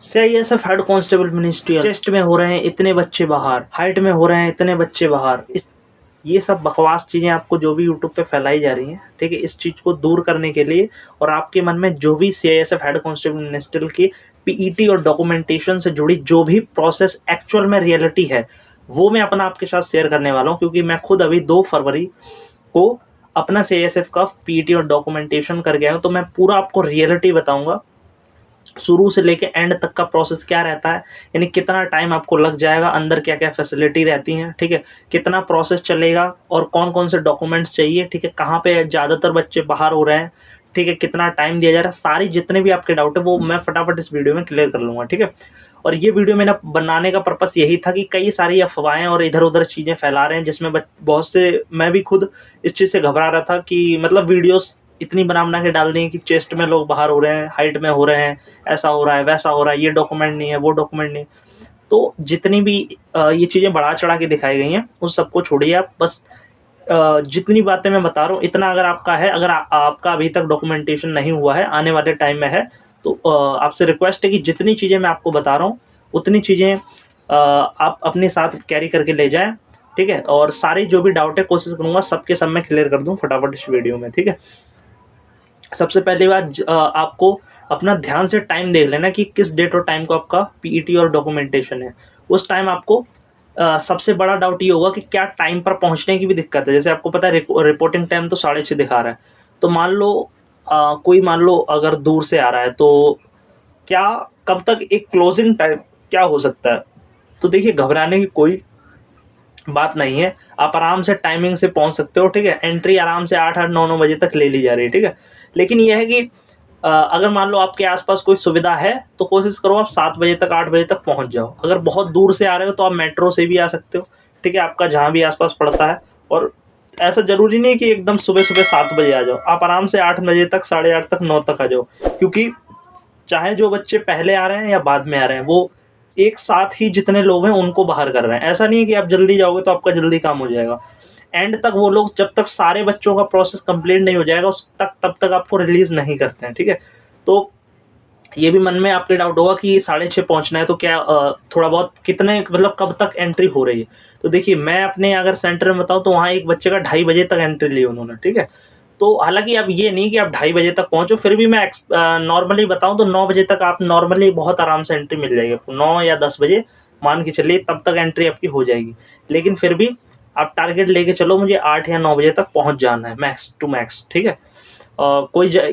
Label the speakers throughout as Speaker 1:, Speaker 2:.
Speaker 1: CISF head constable ministerial, chest में हो रहे हैं इतने बच्चे बाहर, हाइट में हो रहे हैं इतने बच्चे बाहर, ये सब बकवास चीज़ें आपको जो भी यूट्यूब पे फैलाई जा रही हैं, ठीक है, इस चीज़ को दूर करने के लिए और आपके मन में जो भी CISF हेड कांस्टेबल मिनिस्ट्रियल की PET और डॉक्यूमेंटेशन से जुड़ी जो भी प्रोसेस एक्चुअल में रियलिटी है, वो मैं अपना आपके साथ शेयर करने वाला हूँ, क्योंकि मैं खुद अभी 2 फरवरी को अपना CISF का PET और डॉक्यूमेंटेशन कर गया हूँ। तो मैं पूरा आपको रियलिटी बताऊंगा, शुरू से लेके एंड तक का प्रोसेस क्या रहता है, यानी कितना टाइम आपको लग जाएगा, अंदर क्या क्या फैसिलिटी रहती हैं, ठीक है, कितना प्रोसेस चलेगा और कौन कौन से डॉक्यूमेंट्स चाहिए, ठीक है, कहाँ पे ज़्यादातर बच्चे बाहर हो रहे हैं, ठीक है, कितना टाइम दिया जा रहा है, सारी जितने भी आपके डाउट है वो मैं फटाफट इस वीडियो में क्लियर कर लूँगा, ठीक है। और ये वीडियो मैंने बनाने का पर्पस यही था कि कई सारी अफवाहें और इधर उधर चीज़ें फैला रहे हैं, जिसमें बहुत से, मैं भी खुद इस चीज़ से घबरा रहा था कि मतलब वीडियोस इतनी बना के डाल दी कि चेस्ट में लोग बाहर हो रहे हैं, हाइट में हो रहे हैं, ऐसा हो रहा है, वैसा हो रहा है, ये डॉक्यूमेंट नहीं है, वो डॉक्यूमेंट नहीं है। तो जितनी भी ये चीज़ें बढ़ा चढ़ा के दिखाई गई हैं, उस सबको छोड़िए आप, बस जितनी बातें मैं बता रहा हूँ इतना अगर आपका है, अगर आपका अभी तक डॉक्यूमेंटेशन नहीं हुआ है, आने वाले टाइम में है, तो आपसे रिक्वेस्ट है कि जितनी चीज़ें मैं आपको बता रहा हूँ उतनी चीज़ें आप अपने साथ कैरी करके ले जाएं, ठीक है। और सारे जो भी डाउट है कोशिश करूँगा सबके सब मैं क्लियर कर दूँ फटाफट इस वीडियो में, ठीक है। सबसे पहली बात, आपको अपना ध्यान से टाइम देख लेना कि किस डेट और टाइम को आपका PET और डॉक्यूमेंटेशन है। उस टाइम आपको सबसे बड़ा डाउट ये होगा कि क्या टाइम पर पहुंचने की भी दिक्कत है। जैसे आपको पता है रिपोर्टिंग टाइम तो 6:30 दिखा रहा है, तो मान लो कोई मान लो अगर दूर से आ रहा है, तो क्या कब तक एक क्लोजिंग टाइम क्या हो सकता है। तो देखिए, घबराने की कोई बात नहीं है, आप आराम से टाइमिंग से पहुंच सकते हो, ठीक है। एंट्री आराम से 8-8, 9-9 बजे तक ले ली जा रही है, ठीक है। लेकिन यह है कि अगर मान लो आपके आसपास कोई सुविधा है तो कोशिश करो आप 7 बजे तक, 8 बजे तक पहुंच जाओ। अगर बहुत दूर से आ रहे हो तो आप मेट्रो से भी आ सकते हो, ठीक है, आपका जहाँ भी आसपास पड़ता है। और ऐसा जरूरी नहीं कि एकदम सुबह सुबह 7 बजे आ जाओ, आप आराम से 8 बजे तक, 8:30 तक, 9 तक आ जाओ, क्योंकि चाहे जो बच्चे पहले आ रहे हैं या बाद में आ रहे हैं, वो एक साथ ही जितने लोग हैं उनको बाहर कर रहे हैं। ऐसा नहीं है कि आप जल्दी जाओगे तो आपका जल्दी काम हो जाएगा। एंड तक वो लोग, जब तक सारे बच्चों का प्रोसेस कंप्लीट नहीं हो जाएगा उस तक, तब तक आपको रिलीज नहीं करते हैं, ठीक है। तो ये भी मन में आपके डाउट होगा कि 6:30 पहुंचना है तो क्या थोड़ा बहुत कितने, मतलब कब तक एंट्री हो रही है। तो देखिए, मैं अपने अगर सेंटर में बताऊं तो वहाँ एक बच्चे का 2:30 बजे तक एंट्री ली उन्होंने, ठीक है। तो हालांकि अब ये नहीं कि आप 2:30 बजे तक पहुंचो, फिर भी मैं नॉर्मली बताऊं तो 9 बजे तक आप नॉर्मली बहुत आराम से एंट्री मिल जाएगी आपको, 9 या 10 बजे मान के चलिए, तब तक एंट्री आपकी हो जाएगी। लेकिन फिर भी आप टारगेट लेके चलो, मुझे 8 या 9 बजे तक पहुंच जाना है मैक्स टू मैक्स, ठीक है।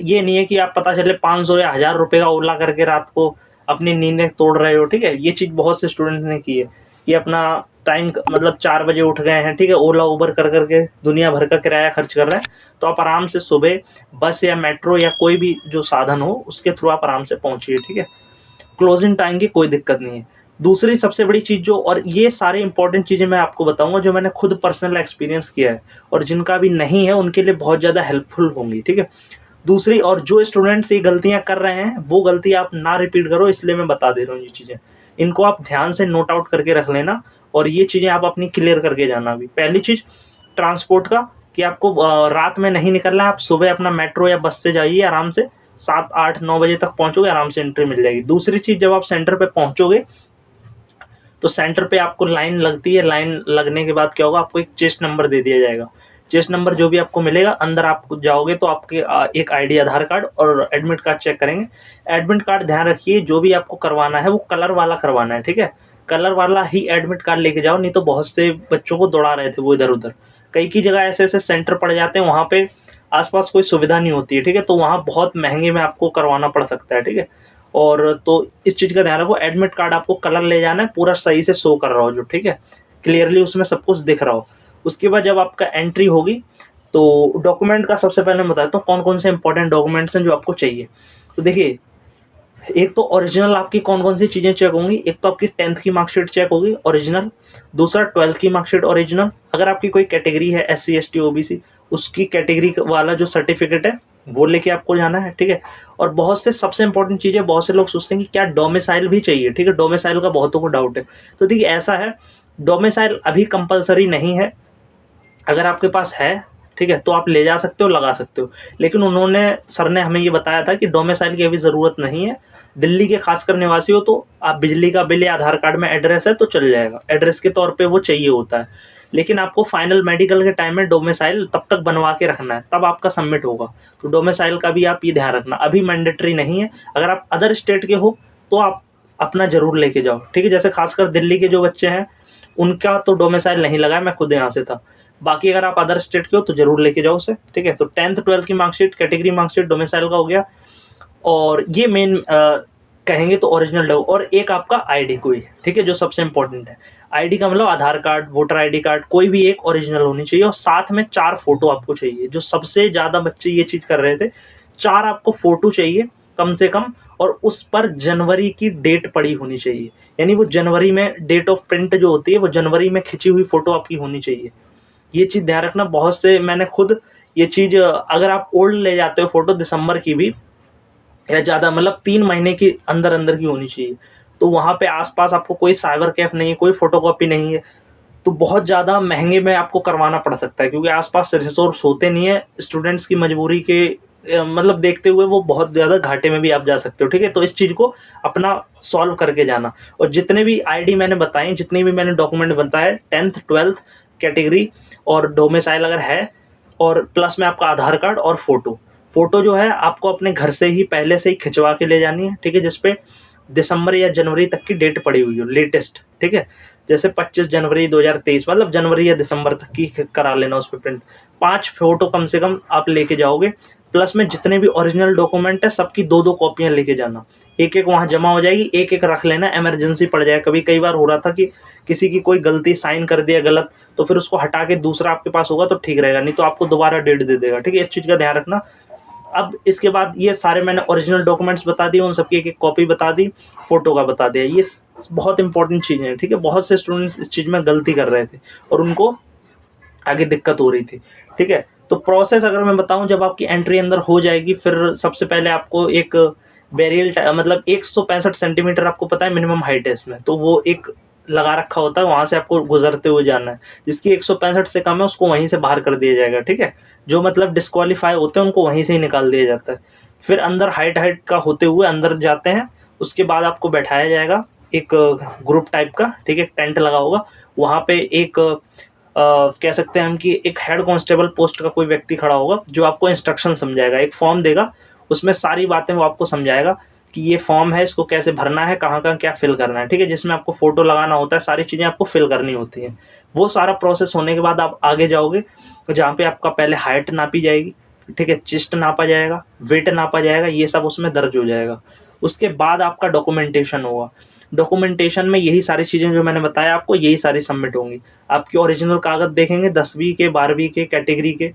Speaker 1: ये नहीं है कि आप पता चले 500 या 1000 रुपये का ओला करके रात को अपनी नींदें तोड़ रहे हो, ठीक है। ये चीज़ बहुत से स्टूडेंट ने की है कि अपना टाइम, मतलब 4 बजे उठ गए हैं, ठीक है, ओला उबर कर करके दुनिया भर का किराया खर्च कर रहे हैं। तो आप आराम से सुबह बस या मेट्रो या कोई भी जो साधन हो उसके थ्रू आप आराम से पहुंचिए, ठीक है। क्लोजिंग टाइम की कोई दिक्कत नहीं है। दूसरी सबसे बड़ी चीज़ जो, और ये सारे इंपॉर्टेंट चीज़ें मैं आपको बताऊंगा जो मैंने खुद पर्सनल एक्सपीरियंस किया है, और जिनका भी नहीं है उनके लिए बहुत ज़्यादा हेल्पफुल होंगी, ठीक है। दूसरी, और जो स्टूडेंट्स ये गलतियां कर रहे हैं वो गलती आप ना रिपीट करो, इसलिए मैं बता दे रहा हूँ ये चीज़ें। इनको आप ध्यान से नोट आउट करके रख लेना, और ये चीज़ें आप अपनी क्लियर करके जाना। अभी पहली चीज़ ट्रांसपोर्ट का, कि आपको रात में नहीं निकलना है, आप सुबह अपना मेट्रो या बस से जाइए, आराम से 7, 8, 9 बजे तक पहुंचोगे, आराम से एंट्री मिल जाएगी। दूसरी चीज़, जब आप सेंटर पे पहुंचोगे तो सेंटर पे आपको लाइन लगती है, लाइन लगने के बाद क्या होगा, आपको एक चेस्ट नंबर दे दिया जाएगा। चेस्ट नंबर जो भी आपको मिलेगा, अंदर आप जाओगे तो आपके एक आईडी, आधार कार्ड और एडमिट कार्ड चेक करेंगे। एडमिट कार्ड ध्यान रखिए, जो भी आपको करवाना है वो कलर वाला करवाना है, ठीक है। कलर वाला ही एडमिट कार्ड लेके जाओ, नहीं तो बहुत से बच्चों को दौड़ा रहे थे वो इधर उधर। कई की जगह ऐसे ऐसे सेंटर पड़ जाते हैं, वहाँ पे आसपास कोई सुविधा नहीं होती है, ठीक है, तो वहाँ बहुत महंगे में आपको करवाना पड़ सकता है, ठीक है। और तो इस चीज़ का ध्यान रखो, एडमिट कार्ड आपको कलर ले जाना है, पूरा सही से शो कर रहा हो जो, ठीक है, क्लियरली उसमें सब कुछ दिख रहा हो। उसके बाद जब आपका एंट्री होगी तो डॉक्यूमेंट का सबसे पहले मैं बताता हूँ कौन कौन से इंपॉर्टेंट डॉक्यूमेंट्स हैं जो आपको चाहिए। तो देखिए, एक तो ओरिजिनल आपकी कौन कौन सी चीज़ें चेक होंगी। एक तो आपकी 10th की मार्कशीट चेक होगी ओरिजिनल। दूसरा 12th की मार्कशीट ओरिजिनल। अगर आपकी कोई कैटेगरी है SC ST OBC, उसकी कैटेगरी वाला जो सर्टिफिकेट है वो लेके आपको जाना है, ठीक है। और बहुत से सबसे इंपॉर्टेंट चीज़ है, बहुत से लोग सोचते हैं कि क्या डोमिसाइल भी चाहिए, ठीक है, डोमिसाइल का बहुतों को डाउट है। तो देखिए, ऐसा है, डोमिसाइल अभी कंपलसरी नहीं है। अगर आपके पास है, ठीक है, तो आप ले जा सकते हो, लगा सकते हो। लेकिन उन्होंने, सर ने हमें ये बताया था कि डोमिसाइल की अभी ज़रूरत नहीं है। दिल्ली के खासकर निवासी हो तो आप बिजली का बिल या आधार कार्ड में एड्रेस है तो चल जाएगा, एड्रेस के तौर पे वो चाहिए होता है। लेकिन आपको फाइनल मेडिकल के टाइम में डोमिसाइल तब तक बनवा के रखना है, तब आपका सबमिट होगा। तो डोमिसाइल का भी आप ये ध्यान रखना, अभी मैंडेटरी नहीं है। अगर आप अदर स्टेट के हो तो आप अपना जरूर लेके जाओ, ठीक है। जैसे खासकर दिल्ली के जो बच्चे हैं उनका तो डोमिसाइल नहीं लगा है, मैं खुद यहाँ से था। बाकी अगर आप अदर स्टेट के हो तो जरूर लेके जाओ उसे, ठीक है। तो 10th 12th की मार्कशीट, कैटेगरी मार्कशीट, डोमिसाइल का हो गया। और ये मेन कहेंगे तो ओरिजिनल डॉ, और एक आपका आईडी कोई, ठीक है, जो सबसे इंपॉर्टेंट है। आईडी का मतलब आधार कार्ड, वोटर आईडी कार्ड, कोई भी एक ओरिजिनल होनी चाहिए। और साथ में 4 फोटो आपको चाहिए। जो सबसे ज़्यादा बच्चे ये चीज़ कर रहे थे, 4 आपको फोटो चाहिए कम से कम, और उस पर जनवरी की डेट पड़ी होनी चाहिए। यानी वो जनवरी में डेट ऑफ प्रिंट जो होती है वो जनवरी में खिंची हुई फोटो आपकी होनी चाहिए। ये चीज़ ध्यान रखना। बहुत से मैंने खुद ये चीज़, अगर आप ओल्ड ले जाते हो फोटो दिसंबर की भी या ज़्यादा, मतलब 3 महीने की अंदर अंदर की होनी चाहिए, तो वहाँ पे आसपास आपको कोई साइबर कैफ नहीं है, कोई फोटोकॉपी नहीं है, तो बहुत ज़्यादा महंगे में आपको करवाना पड़ सकता है। क्योंकि आसपास रिसोर्स होते नहीं है, स्टूडेंट्स की मजबूरी के मतलब देखते हुए वो बहुत ज़्यादा घाटे में भी आप जा सकते हो, ठीक है। तो इस चीज़ को अपना सॉल्व करके जाना। और जितने भी आईडी मैंने बताए, जितने भी मैंने डॉक्यूमेंट बताए, 10th 12th कैटेगरी और डोमिसाइल अगर है, और प्लस में आपका आधार कार्ड और फोटो जो है आपको अपने घर से ही पहले से ही खिंचवा के ले जानी है, ठीक है। जिसपे दिसंबर या जनवरी तक की डेट पड़ी हुई हो लेटेस्ट, ठीक है। जैसे 25 जनवरी 2023, मतलब जनवरी या दिसंबर तक की करा लेना उस पर प्रिंट। 5 फोटो कम से कम आप लेके जाओगे। प्लस में जितने भी ओरिजिनल डॉक्यूमेंट है सबकी 2-2 कॉपियाँ लेके जाना। एक वहाँ जमा हो जाएगी, एक रख लेना, इमरजेंसी पड़ जाए। कई बार हो रहा था कि किसी की कोई गलती, साइन कर दिया गलत, तो फिर उसको हटा के दूसरा आपके पास होगा तो ठीक रहेगा, नहीं तो आपको दोबारा डेट दे देगा, ठीक है। इस चीज़ का ध्यान रखना। अब इसके बाद ये सारे मैंने ओरिजिनल डॉक्यूमेंट्स बता दिए, उन सबकी एक कॉपी बता दी, फोटो का बता दिया। ये बहुत इंपॉर्टेंट चीज़ें हैं, ठीक है। बहुत से स्टूडेंट्स इस चीज़ में गलती कर रहे थे और उनको आगे दिक्कत हो रही थी, ठीक है। तो प्रोसेस अगर मैं बताऊं, जब आपकी एंट्री अंदर हो जाएगी, फिर सबसे पहले आपको एक बैरियल, मतलब 165 सेंटीमीटर आपको पता है मिनिमम हाइट है इसमें, तो वो एक लगा रखा होता है, वहाँ से आपको गुजरते हुए जाना है। जिसकी 165 से कम है उसको वहीं से बाहर कर दिया जाएगा, ठीक है। जो मतलब डिस्क्वालीफाई होते हैं उनको वहीं से ही निकाल दिया जाता है। फिर अंदर हाइट का होते हुए अंदर जाते हैं। उसके बाद आपको बैठाया जाएगा एक ग्रुप टाइप का, ठीक है, टेंट लगा होगा वहाँ पे। एक कह सकते हैं हम कि एक हेड कांस्टेबल पोस्ट का कोई व्यक्ति खड़ा होगा जो आपको इंस्ट्रक्शन समझाएगा। एक फॉर्म देगा, उसमें सारी बातें वो आपको समझाएगा कि ये फॉर्म है, इसको कैसे भरना है, कहाँ कहाँ क्या फिल करना है, ठीक है। जिसमें आपको फोटो लगाना होता है, सारी चीज़ें आपको फिल करनी होती हैं। वो सारा प्रोसेस होने के बाद आप आगे जाओगे, जहाँ पे आपका पहले हाइट नापी जाएगी, ठीक है, चेस्ट नापा जाएगा, वेट नापा जाएगा, ये सब उसमें दर्ज हो जाएगा। उसके बाद आपका डॉक्यूमेंटेशन होगा। डॉक्यूमेंटेशन में यही सारी चीज़ें जो मैंने बताया आपको, यही सारी सबमिट होंगी। आपके ओरिजिनल कागज़ देखेंगे 10वीं के, 12वीं के, कैटेगरी के,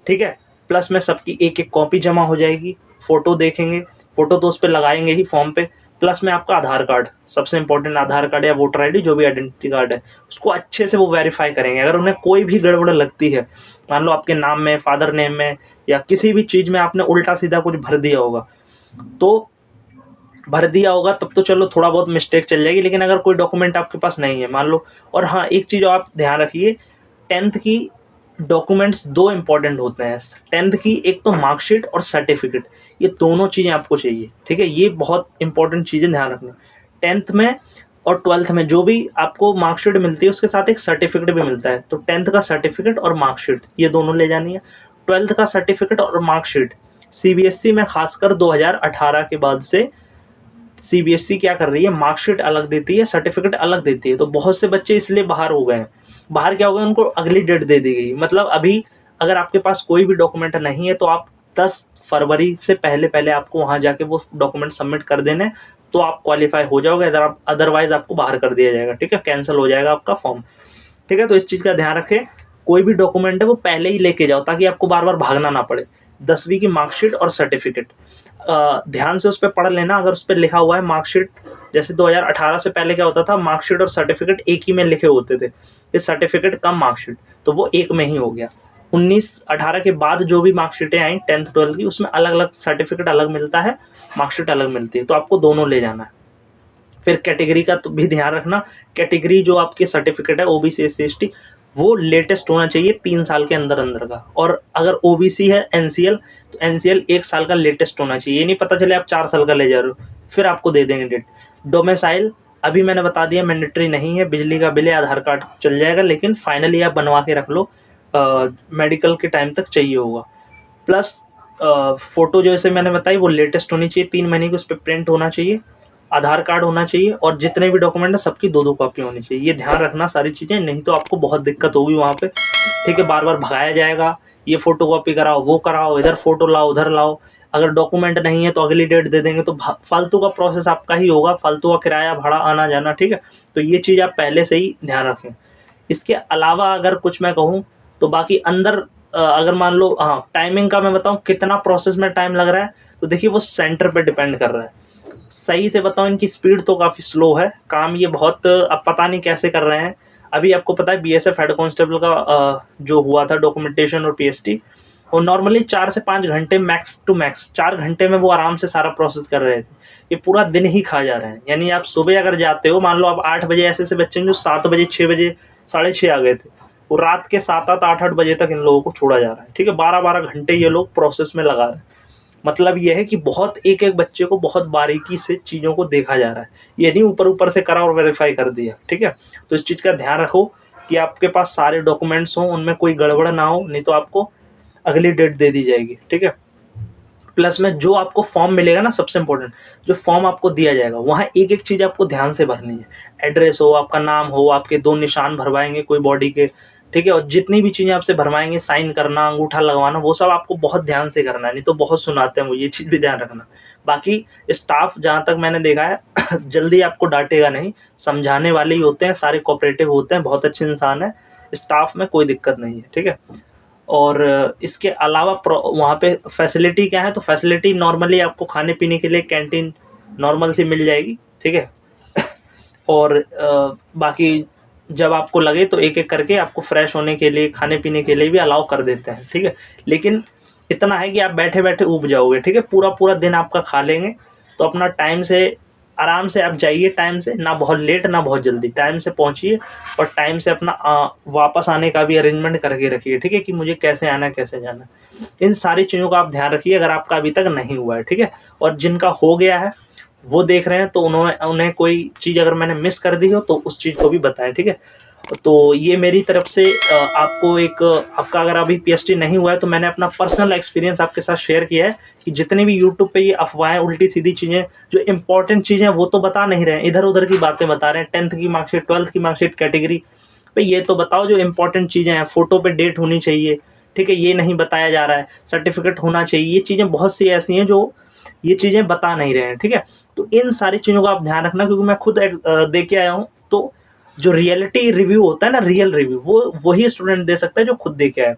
Speaker 1: ठीक है। प्लस में सबकी एक कॉपी जमा हो जाएगी। फ़ोटो देखेंगे, फ़ोटो तो उस पर लगाएंगे ही फॉर्म पे। प्लस में आपका आधार कार्ड, सबसे इंपॉर्टेंट आधार कार्ड या वोटर आईडी, जो भी आइडेंटिटी कार्ड है, उसको अच्छे से वो वेरीफाई करेंगे। अगर उन्हें कोई भी गड़बड़ लगती है, मान लो आपके नाम में, फादर नेम में, या किसी भी चीज़ में आपने उल्टा सीधा कुछ भर दिया होगा, तब तो चलो थोड़ा बहुत मिस्टेक चल जाएगी। लेकिन अगर कोई डॉक्यूमेंट आपके पास नहीं है मान लो, और हाँ एक चीज़ आप ध्यान रखिए, 10th की डॉक्यूमेंट्स 2 इंपॉर्टेंट होते हैं 10th की, एक तो मार्कशीट और सर्टिफिकेट। ये दोनों चीज़ें आपको चाहिए, ठीक है। ये बहुत इंपॉर्टेंट चीज़ें ध्यान रखना। 10th में और 12th में जो भी आपको मार्कशीट मिलती है उसके साथ एक सर्टिफिकेट भी मिलता है। तो 10th का सर्टिफिकेट और मार्कशीट ये दोनों ले जानी है। 12th का सर्टिफिकेट और मार्कशीट CBSE में खासकर 2018 के बाद से CBSE क्या कर रही है, मार्कशीट अलग देती है, सर्टिफिकेट अलग देती है। तो बहुत से बच्चे इसलिए बाहर हो गए हैं। बाहर क्या हो गया, उनको अगली डेट दे दी गई। मतलब अभी अगर आपके पास कोई भी डॉक्यूमेंट नहीं है तो आप 10 फरवरी से पहले आपको वहाँ जाके वो डॉक्यूमेंट सबमिट कर देने, तो आप क्वालिफाई हो जाओगे। अदरवाइज आपको बाहर कर दिया जाएगा, ठीक है, कैंसिल हो जाएगा आपका फॉर्म, ठीक है। तो इस चीज़ का ध्यान रखें, कोई भी डॉक्यूमेंट है वो पहले ही लेके जाओ ताकि आपको बार बार भागना ना पड़े। 10वीं की मार्कशीट और सर्टिफिकेट ध्यान से उस पर पढ़ लेना। अगर उस पर लिखा हुआ है मार्कशीट, जैसे 2018 से पहले क्या होता था, मार्कशीट और सर्टिफिकेट एक ही में लिखे होते थे, ये सर्टिफिकेट कम मार्कशीट, तो वो एक में ही हो गया। 19-18 के बाद जो भी मार्कशीटें आई 10th 12th की, उसमें अलग अलग सर्टिफिकेट अलग मिलता है, मार्कशीट अलग मिलती है, तो आपको दोनों ले जाना है। फिर कैटेगरी का तो भी ध्यान रखना, कैटेगरी जो आपकी सर्टिफिकेट है OBC SC ST वो लेटेस्ट होना चाहिए 3 साल के अंदर अंदर का। और अगर ओबीसी है एनसीएल, तो एनसीएल 1 साल का लेटेस्ट होना चाहिए। ये नहीं पता चले आप 4 साल का ले जा रहे हो, फिर आपको दे देंगे डेट। डोमिसाइल अभी मैंने बता दिया मैंडेटरी नहीं है, बिजली का बिल है, आधार कार्ड चल जाएगा, लेकिन फाइनली आप बनवा के रख लो, मेडिकल के टाइम तक चाहिए होगा। प्लस फ़ोटो जैसे मैंने बताई वो लेटेस्ट होनी चाहिए, 3 महीने की उस पर प्रिंट होना चाहिए, आधार कार्ड होना चाहिए, और जितने भी डॉक्यूमेंट है सबकी 2-2 कॉपी होनी चाहिए। ये ध्यान रखना सारी चीज़ें, नहीं तो आपको बहुत दिक्कत होगी वहाँ पे, ठीक है। बार बार भगाया जाएगा, ये फ़ोटो कॉपी कराओ, वो कराओ, इधर फ़ोटो लाओ, उधर लाओ। अगर डॉक्यूमेंट नहीं है तो अगली डेट दे देंगे, तो फालतू का प्रोसेस आपका ही होगा, फालतू का किराया भाड़ा आना जाना, ठीक है। तो ये चीज़ आप पहले से ही ध्यान रखें। इसके अलावा अगर कुछ मैं कहूँ तो बाकी अंदर अगर मान लो, हाँ, टाइमिंग का मैं बताऊँ कितना प्रोसेस में टाइम लग रहा है, तो देखिए वो सेंटर पे डिपेंड कर रहा है। सही से बताऊँ, इनकी स्पीड तो काफ़ी स्लो है, काम ये बहुत अब पता नहीं कैसे कर रहे हैं। अभी आपको पता है बीएसएफ हेड कांस्टेबल का जो हुआ था डॉक्यूमेंटेशन और पीएसटी, वो नॉर्मली 4 से 5 घंटे मैक्स टू मैक्स, 4 घंटे में वो आराम से सारा प्रोसेस कर रहे थे। ये पूरा दिन ही खा जा रहे हैं। यानी आप सुबह अगर जाते हो, मान लो आप 8 बजे, ऐसे बच्चे जो 7 बजे 6 बजे 6:30 आ गए थे, वो रात के 7-7 8-8 बजे तक इन लोगों को छोड़ा जा रहा है, ठीक है। 12-12 घंटे ये लोग प्रोसेस में लगा रहे हैं। मतलब ये है कि बहुत एक बच्चे को बहुत बारीकी से चीज़ों को देखा जा रहा है, ये नहीं ऊपर ऊपर से करा और वेरीफाई कर दिया, ठीक है। तो इस चीज़ का ध्यान रखो कि आपके पास सारे डॉक्यूमेंट्स हों, उनमें कोई गड़बड़ ना हो, नहीं तो आपको अगली डेट दे दी जाएगी, ठीक है। प्लस में जो आपको फॉर्म मिलेगा ना, सबसे इंपॉर्टेंट जो फॉर्म आपको दिया जाएगा, वहाँ एक एक चीज़ आपको ध्यान से भरनी है। एड्रेस हो, आपका नाम हो, आपके 2 निशान भरवाएंगे कोई बॉडी के, ठीक है। और जितनी भी चीज़ें आपसे भरवाएंगे, साइन करना, अंगूठा लगवाना, वो सब आपको बहुत ध्यान से करना है, नहीं तो बहुत सुनाते हैं वो, ये चीज़ भी ध्यान रखना। बाकी स्टाफ जहाँ तक मैंने देखा है जल्दी आपको डांटेगा नहीं, समझाने वाले ही होते हैं, सारे कोऑपरेटिव होते हैं, बहुत अच्छे इंसान है, स्टाफ में कोई दिक्कत नहीं है, ठीक है। और इसके अलावा वहाँ पे फैसिलिटी क्या है, तो फैसिलिटी नॉर्मली आपको खाने पीने के लिए कैंटीन नॉर्मल सी मिल जाएगी, ठीक है। और बाकी जब आपको लगे तो एक एक करके आपको फ्रेश होने के लिए, खाने पीने के लिए भी अलाउ कर देते हैं, ठीक है। लेकिन इतना है कि आप बैठे बैठे ऊब जाओगे, ठीक है। पूरा पूरा दिन आपका खा लेंगे, तो अपना टाइम से आराम से आप जाइए, टाइम से, ना बहुत लेट ना बहुत जल्दी, टाइम से पहुंचिए, और टाइम से अपना वापस आने का भी अरेंजमेंट करके रखिए, ठीक है, कि मुझे कैसे आना है कैसे जाना है। इन सारी चीज़ों का आप ध्यान रखिए अगर आपका अभी तक नहीं हुआ है, ठीक है। और जिनका हो गया है वो देख रहे हैं, तो उन्हें कोई चीज़ अगर मैंने मिस कर दी हो तो उस चीज़ को भी बताएं, ठीक है। तो ये मेरी तरफ से आपको एक, आपका अगर अभी पीएचडी नहीं हुआ है तो मैंने अपना पर्सनल एक्सपीरियंस आपके साथ शेयर किया है कि जितने भी यूट्यूब पे ये अफवाहें, उल्टी सीधी चीज़ें, जो इंपॉर्टेंट चीज़ें वो तो बता नहीं रहे हैं, इधर उधर की बातें बता रहे हैं। 10th की मार्कशीट, 12th की मार्कशीट, कैटेगरी पे ये तो बताओ जो इंपॉर्टेंट चीज़ें हैं, फ़ोटो पे डेट होनी चाहिए, ठीक है, ये नहीं बताया जा रहा है। सर्टिफिकेट होना चाहिए, ये चीज़ें बहुत सी ऐसी हैं जो ये चीज़ें बता नहीं रहे हैं, ठीक है। तो इन सारी चीज़ों का आप ध्यान रखना, क्योंकि मैं खुद देख के आया हूँ। तो जो रियलिटी रिव्यू होता है ना, रियल रिव्यू, वो वही स्टूडेंट दे सकता है जो खुद देखे आए।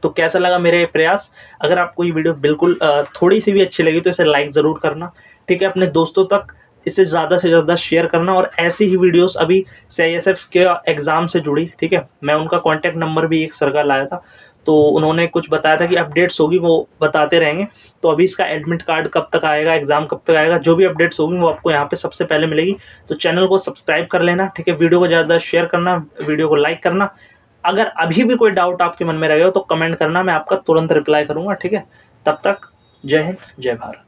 Speaker 1: तो कैसा लगा मेरे प्रयास? अगर आपको ये वीडियो बिल्कुल थोड़ी सी भी अच्छी लगी तो इसे लाइक ज़रूर करना, ठीक है। अपने दोस्तों तक इसे ज़्यादा से ज़्यादा शेयर करना, और ऐसी ही वीडियोस अभी सीआईएसएफ के एग्ज़ाम से जुड़ी, ठीक है, मैं उनका कॉन्टैक्ट नंबर भी एक सर का लाया था, तो उन्होंने कुछ बताया था कि अपडेट्स होगी वो बताते रहेंगे। तो अभी इसका एडमिट कार्ड कब तक आएगा, एग्ज़ाम कब तक आएगा, जो भी अपडेट्स होगी वो आपको यहाँ पे सबसे पहले मिलेगी। तो चैनल को सब्सक्राइब कर लेना, ठीक है, वीडियो को ज़्यादा शेयर करना, वीडियो को लाइक करना। अगर अभी भी कोई डाउट आपके मन में रहे हो तो कमेंट करना, मैं आपका तुरंत रिप्लाई करूँगा, ठीक है। तब तक जय हिंद, जय भारत।